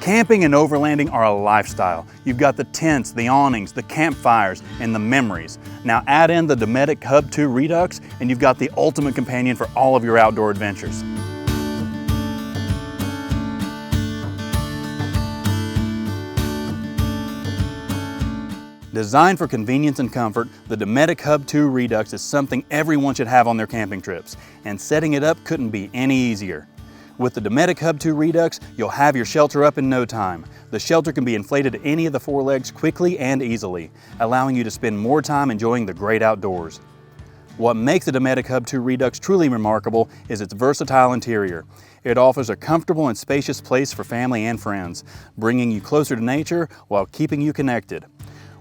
Camping and overlanding are a lifestyle. You've got the tents, the awnings, the campfires, and the memories. Now add in the Dometic Hub 2 Redux, and you've got the ultimate companion for all of your outdoor adventures. Designed for convenience and comfort, the Dometic Hub 2 Redux is something everyone should have on their camping trips, and setting it up couldn't be any easier. With the Dometic Hub 2 Redux, you'll have your shelter up in no time. The shelter can be inflated to any of the four legs quickly and easily, allowing you to spend more time enjoying the great outdoors. What makes the Dometic Hub 2 Redux truly remarkable is its versatile interior. It offers a comfortable and spacious place for family and friends, bringing you closer to nature while keeping you connected.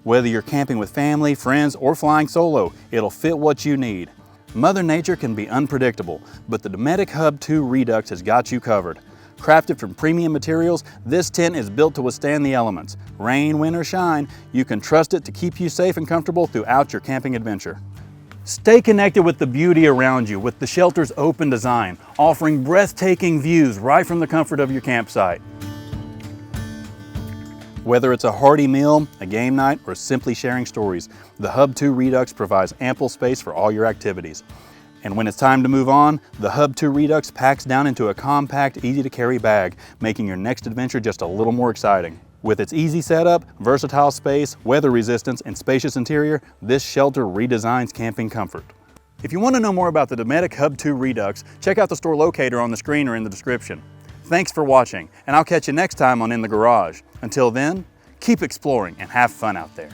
Whether you're camping with family, friends, or flying solo, it'll fit what you need. Mother Nature can be unpredictable, but the Dometic Hub 2 Redux has got you covered. Crafted from premium materials, this tent is built to withstand the elements. Rain, wind, or shine, you can trust it to keep you safe and comfortable throughout your camping adventure. Stay connected with the beauty around you with the shelter's open design, offering breathtaking views right from the comfort of your campsite. Whether it's a hearty meal, a game night, or simply sharing stories, the Hub 2 Redux provides ample space for all your activities. And when it's time to move on, the Hub 2 Redux packs down into a compact, easy-to-carry bag, making your next adventure just a little more exciting. With its easy setup, versatile space, weather resistance, and spacious interior, this shelter redesigns camping comfort. If you want to know more about the Dometic Hub 2 Redux, check out the store locator on the screen or in the description. Thanks for watching, and I'll catch you next time on In the Garage. Until then, keep exploring and have fun out there.